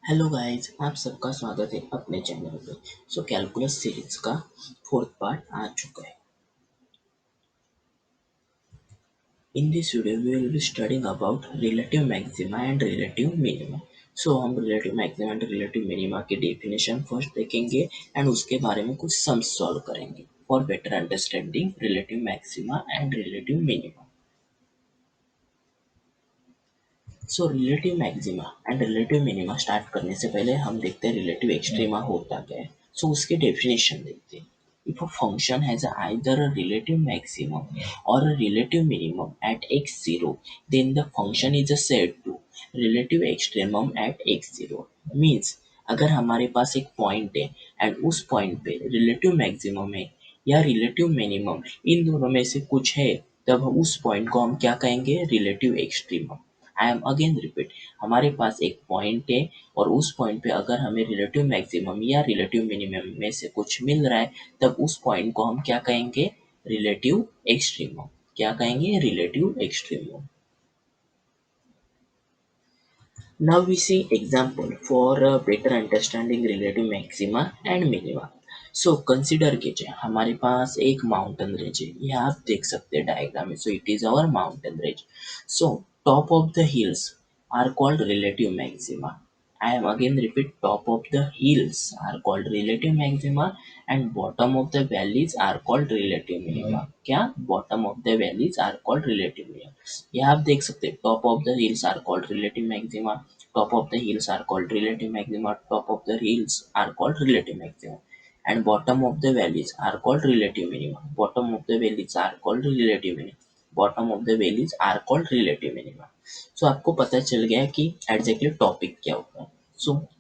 Hello guys, आप सबका स्वागत है अपने चैनल पे। कैलकुलस सीरीज का फोर्थ पार्ट आ चुका है। In this video we will be studying about relative maxima and relative minima. हम relative maxima and relative minima की डेफिनेशन फर्स्ट देखेंगे एंड उसके बारे में कुछ सम्स सॉल्व करेंगे for better understanding relative maxima and relative minima. Relative maxima and relative minima start करने से पहले हम देखते हैं रिलेटिव एक्सट्रीमा होता क्या है। उसके डेफिनेशन देखते हैं। If a function has either a relative maximum or a relative minimum at x0, then the function is said to relative extremum at x0. Means अगर हमारे पास एक पॉइंट है एंड उस पॉइंट पे रिलेटिव मैक्सिमम है या रिलेटिव मिनिमम, इन दोनों में से कुछ है, तब उस पॉइंट को हम क्या कहेंगे? Relative extremum. I am again repeat, हमारे पास एक पॉइंट है और उस पॉइंट पे अगर हमें रिलेटिव मैक्सिमम या रिलेटिव मिनिमम में से कुछ मिल रहा है, तब उस पॉइंट को हम क्या कहेंगे? Relative extremum. क्या कहेंगे? Relative extremum. Now we see example for a better understanding relative maxima and minima. Consider कीजिए हमारे पास एक माउंटेन रेंज है, ये आप देख सकते हैं डायग्राम में। It is our mountain range. Top of the hills are called relative maxima. I am again repeat, top of the hills are called relative maxima and bottom of the valleys are called relative minima. क्या? Bottom of the valleys are called relative minima. ये आप देख सकते हैं, top of the hills are called relative maxima, top of the hills are called relative maxima, top of the hills are called relative maxima, and bottom of the valleys are called relative minima. Bottom of the valleys are called relative minima. Bottom of the valleys are called relative minima. आपको पता चल गया कि exactly topic क्या होगा।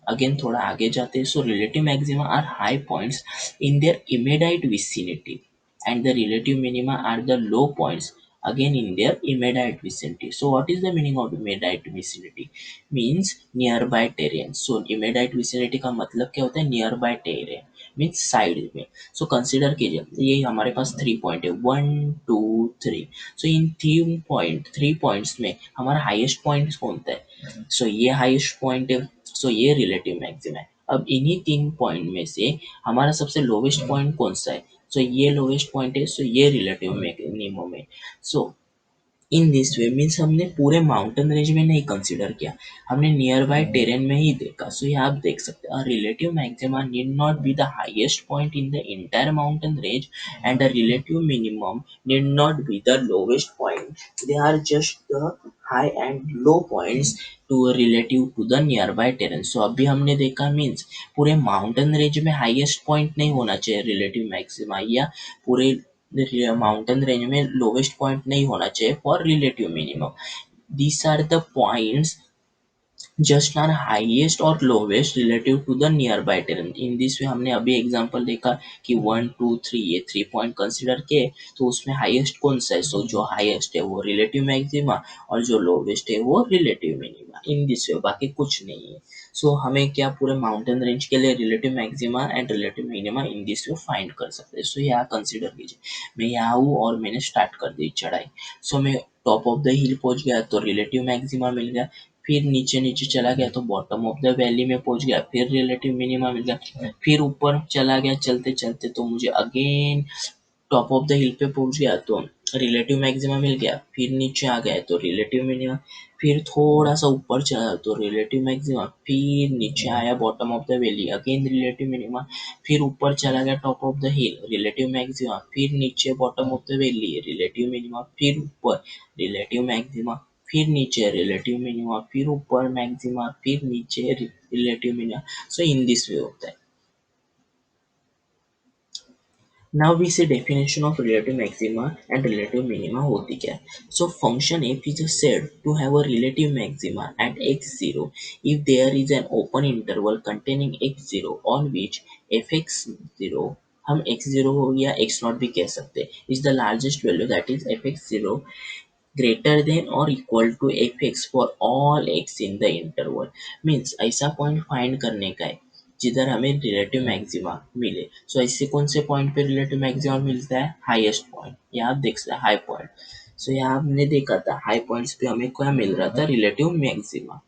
Again थोड़ा आगे जाते हैं। Relative maxima are high points in their immediate vicinity and the relative minima are the low points again in their immediate vicinity. What is the meaning of immediate vicinity? Means nearby terrain. Immediate vicinity का मतलब क्या होता है? nearby terrain means side में। Consider कीजिए, ये हमारे पास 3 point है, 1 2 3। इन 3 पॉइंट्स में हमारा हाईएस्ट पॉइंट कौन सा है? ये हाईएस्ट पॉइंट है। ये रिलेटिव मैक्सिमम है। अब इन्हीं 3 पॉइंट में से हमारा सबसे लोवेस्ट पॉइंट कौन सा है? ये लोवेस्ट पॉइंट है। ये रिलेटिव मिनिमम है। सो इन दिस वे मीन्स हमने पूरे माउंटेन रेंज में नहीं कंसिडर किया, हमने नियर बाय टेरेन में ही देखा। ये आप देख सकते हैं, relative maxima need not be the highest point in the entire mountain range and the relative minimum need not be the lowest point. They are just the high and low points to relative to the nearby terrain. अभी हमने देखा means पूरे mountain range में highest point नहीं होना चाहिए relative maxima, या पूरे माउंटेन रेंज में लोवेस्ट पॉइंट नहीं होना चाहिए for relative minimum. These are the points just are highest और lowest relative to the nearby terrain. In this way हमने अभी एग्जांपल देखा कि 1 2 3 ये 3 पॉइंट कंसिडर किए, तो उसमें हाईएस्ट कौन सा है? जो हाईएस्ट है वो रिलेटिव मैक्सिमा और जो लोवेस्ट है वो relative minima. In this way, बाकी कुछ नहीं है। हमें क्या पूरे माउंटेन रेंज के लिए relative maxima and relative minima in this way find कर सकते हैं। यहाँ कंसिडर कीजिए, मैं यहाँ हूँ और मैंने स्टार्ट कर दी चढ़ाई। मैं टॉप ऑफ द हिल पहुंच गया तो रिलेटिव मैक्सिमा मिल गया, फिर नीचे नीचे चला गया तो बॉटम ऑफ द वैली में पहुंच गया, फिर रिलेटिव मिनिमा मिल गया, फिर ऊपर चला गया चलते चलते तो मुझे अगेन टॉप ऑफ द हिल पे पहुंच गया तो रिलेटिव मैक्सिमा मिल गया, फिर नीचे आ गया तो रिलेटिव मिनिमा, फिर थोड़ा सा ऊपर चला तो रिलेटिव मैक्सिमा, फिर नीचे आया bottom of the valley again relative minima, फिर ऊपर चला गया top of the hill relative maxima, फिर नीचे bottom of the valley relative minima, फिर ऊपर रिलेटिव मैक्सिमा, फिर नीचे रिलेटिव मिनिमा, फिर ऊपर मैक्सिमा, फिर नीचे relative minima. In this way होता है। Now we see definition of relative maxima and relative minima होती क्या है। Function f is said to have a relative maxima at x0 if there is an open interval containing x0 on which fx0, हम x0 या x0 भी कह सकते हैं, is the largest value, that is fx0 greater than or equal to fx for all x in the interval। Means ऐसा point find करने का है जिधर हमें रिलेटिव मैक्सिमा मिले। ऐसे कौन से पॉइंट पे रिलेटिव मैक्सिमा मिलता है? Highest point. यहाँ आप देख सकते हैं हाई पॉइंट। यहाँ हमने देखा था हाई पॉइंट्स पे हमें क्या मिल रहा था? Relative maxima.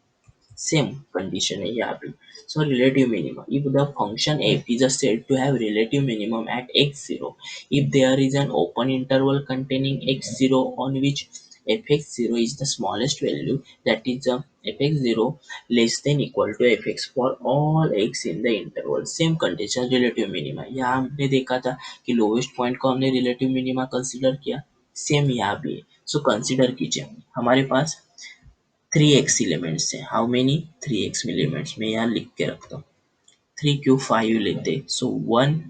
सेम कंडीशन है यहाँ पे। So relative minimum, if the function f is said to have relative minimum at x0, if there is an open interval containing x0 on which fx0 is the smallest value, that is fx0 less than equal to fx for all x in the interval, same condition relative minima. यहाँ हमने देखा था कि lowest point को हमने relative minima consider किया, same यहाँ भी है। सो कंसिडर कीजिए हमारे पास 3x एलिमेंट्स हैं। How many? 3x एलिमेंट्स मैं यहाँ लिख के रखता हूँ। 3 क्यू 5 लेते, सो 1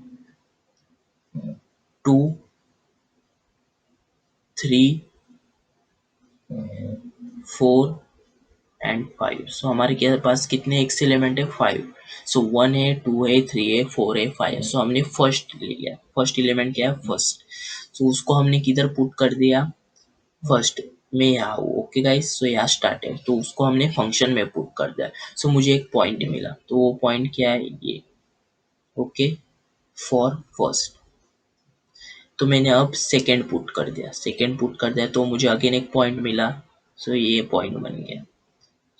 2 3 4 एंड 5। सो हमारे के पास कितने x एलिमेंट है? 5। सो 1 है, 2 है, 3 है, 4 है, 5 है। सो हमने फर्स्ट ले लिया, फर्स्ट एलिमेंट क्या है? फर्स्ट। सो उसको हमने किधर पुट कर दिया? फर्स्ट में यहाँ हूँ। ओके गाइस, सो यहाँ स्टार्ट है तो उसको हमने फंक्शन में पुट कर दिया। सो मुझे एक पॉइंट मिला, तो वो पॉइंट क्या है? ये। Okay, for first. तो मैंने अब सेकेंड पुट कर दिया, सेकेंड पुट कर दिया तो मुझे अगेन एक पॉइंट मिला। सो ये पॉइंट बन गया।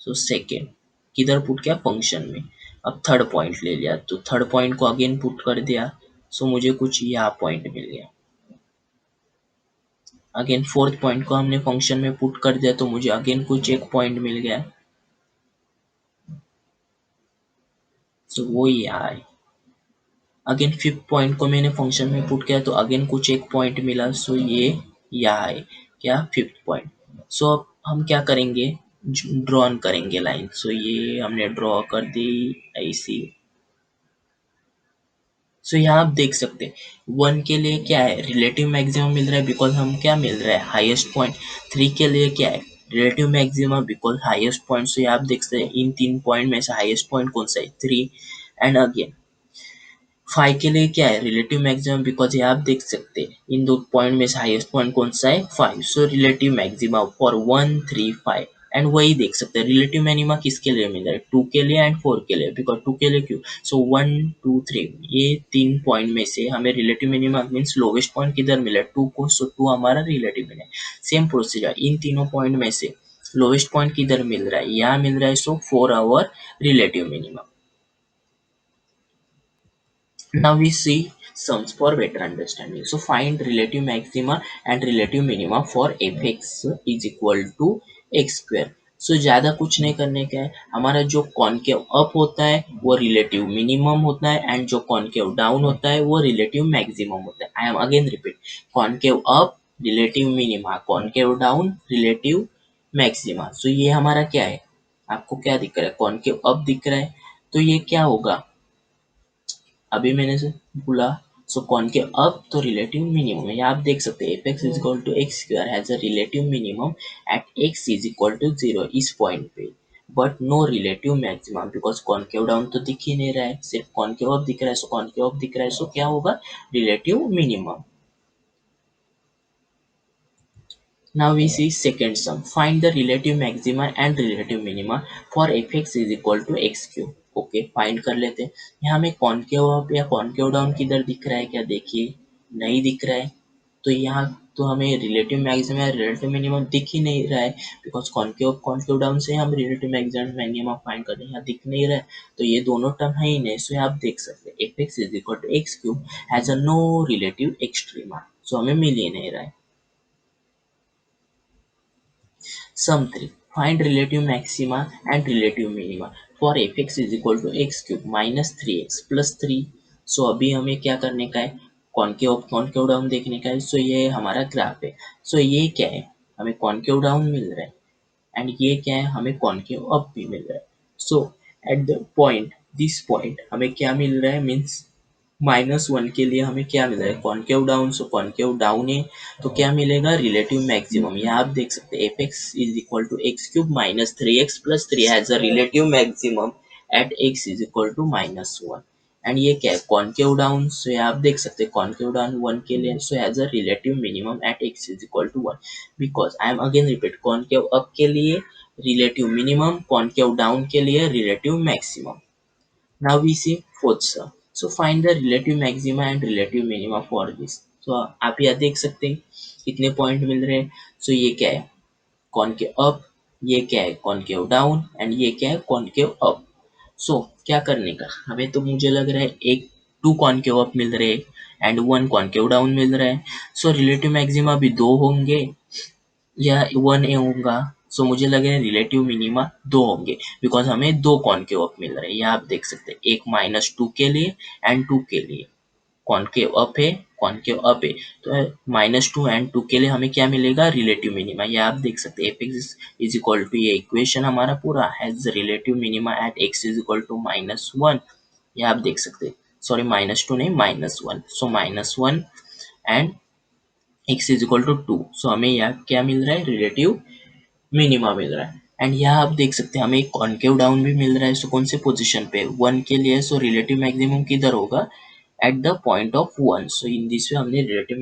सो सेकेंड किधर पुट किया? फंक्शन में। अब थर्ड पॉइंट ले लिया तो थर्ड पॉइंट को अगेन पुट कर दिया। सो मुझे कुछ यहाँ पॉइंट मिल गया। अगेन फोर्थ पॉइंट को हमने फंक्शन में पुट कर दिया तो मुझे अगेन कुछ एक पॉइंट मिल गया। सो वो यहाँ है। अगेन फिफ्थ पॉइंट को मैंने फंक्शन में पुट किया तो अगेन कुछ एक पॉइंट मिला। सो ये यहाँ है क्या? Fifth point. सो अब हम क्या करेंगे? ड्रॉन करेंगे लाइन। सो ये हमने ड्रॉ कर दी ऐसी। सो यहाँ आप देख सकते हैं 1 के लिए क्या है? रिलेटिव मैक्सिमम मिल रहा है बिकॉज हम क्या मिल रहा है? Highest point. 3 के लिए क्या है? Relative maximum because highest point. So यहाँ आप देख सकते हैं इन 3 पॉइंट में से हाईएस्ट पॉइंट कौन सा है? 3। एंड अगेन 5 के लिए क्या है? रिलेटिव मैक्सिमम बिकॉज ये आप देख सकते हैं इन दो पॉइंट में से हाईएस्ट पॉइंट कौन सा है? 5। So relative maximum for 1 3 5। And वही देख सकते हैं रिलेटिव मिनिमा किसके लिए मिल रहा है? 2 के लिए एंड 4 के लिए। बिकॉज 2 के लिए क्यों? सो 1 2 3 ये 3 पॉइंट में से हमें relative minima means lowest point किधर मिला है? 2 को। सो 2 हमारा रिलेटिव मिनिमा। सेम प्रोसीजर इन तीनों पॉइंट में से लोवेस्ट पॉइंट किधर मिल रहा है? यहाँ मिल रहा है। So 4 our relative minimum. Now we see sums for better understanding. So find relative maxima and relative minima for fx is equal to x square. So ज़्यादा कुछ नहीं करने का है। हमारा जो कॉनकेव अप होता है वो रिलेटिव मिनिमम होता है एंड जो कॉनकेव डाउन होता है वो रिलेटिव मैक्सिमम होता है। I am again repeat, concave up relative minima, concave down relative maxima. So ये हमारा क्या है? आपको क्या दिख रहा है? कॉनकेव अप दिख रहा है तो ये क्या होगा? अभी मैंने से बोला। सो कॉनकेव अप तो रिलेटिव मिनिमम है। आप देख सकते हैं f x is equal to x square has a relative minimum at x is equal to 0 इस पॉइंट पे, but no relative maximum because concave down तो दिख ही नहीं रहा है, सिर्फ कॉनकेव अप दिख रहा है। सो कॉनकेव अप दिख रहा है, सो क्या होगा? Relative minimum. Now we see second sum. Find the relative maxima and relative minima for fx is equal to x cube. Okay, find कर लेते हैं। यहाँ हमें कॉनकेव अप या कॉनकेव डाउन किधर दिख रहा है? क्या देखिए, नहीं दिख रहा है। तो यहाँ तो हमें रिलेटिव मैक्सिमा या रिलेटिव मिनिमम दिख ही नहीं रहा है because concave up concave down से हम रिलेटिव मैक्सिमम मिनिमम फाइंड कर रहे हैं। यहाँ दिख नहीं रहा है तो ये दोनों टर्म है ही नहीं। सो आप देख सकते हैं f x is equal to x cube has a no relative extrema. So हमें मिल ही नहीं रहा है। Sum 3. Find relative maxima and relative minima for fx is equal to x cube minus 3x plus 3. सो अभी हमें क्या करने का है? कॉनकेव अप कॉनकेव डाउन देखने का है। सो ये हमारा ग्राफ है। सो ये क्या है? हमें कॉनकेव डाउन मिल रहा है एंड ये क्या है? हमें कॉनकेव अप भी मिल रहा है। So at the point this point हमें क्या मिल रहा है? मीन्स -1 के लिए हमें क्या मिल रहा है? Concave down. So concave down है तो क्या मिलेगा? Relative maximum. यहाँ आप देख सकते हैं f x is equal to x cube minus 3x plus 3 has a relative maximum at x is equal to -1। And ये क्या है? Concave down. सो यहाँ आप देख सकते हैं कॉनकेव डाउन 1 के लिए so has a relative minimum at x is equal to 1 because I am again repeat, concave up के लिए रिलेटिव मिनिमम, कॉनकेव डाउन के लिए relative maximum. Now we see fourth sum. So find the relative maxima and relative minima for this. So आप यहाँ देख सकते हैं कितने पॉइंट मिल रहे हैं। सो ये क्या है? कॉनकेव अप ये क्या है कॉनकेव डाउन एंड ये क्या है कॉनकेव अप। सो क्या करने का, हमें तो मुझे लग रहा है एक 2 कॉनकेव अप मिल रहे हैं एंड 1 कॉनकेव डाउन मिल रहा है। सो रिलेटिव मैक्सिमा भी 2 होंगे या 1 ए होगा। सो मुझे लग रहा है रिलेटिव मिनिमा 2 होंगे, बिकॉज हमें 2 कॉनकेव अप मिल रहे हैं। ये आप देख सकते हैं, एक -2 के लिए एंड 2 के लिए। कॉनकेव अप है, कॉनकेव अप है, तो -2 एंड 2 के लिए हमें क्या मिलेगा, रिलेटिव मिनिमा। ये आप देख सकते हैं, एफ इज इक्वल टू, ये इक्वेशन हमारा पूरा has relative minima at x is equal to -1। ये आप देख सकते हैं, सॉरी -2 नहीं -1। So -1 and x is equal to 2। So हमें यहाँ क्या मिल रहा है, रिलेटिव मिनिमा मिल रहा है। एंड यहाँ आप देख सकते हैं हमें एक कॉनकेव डाउन भी मिल रहा है। सो कौन से पोजीशन पे, 1 के लिए। सो रिलेटिव मैक्सिमम किधर होगा, eight the point of 1। So in this way हमने रिलेटिव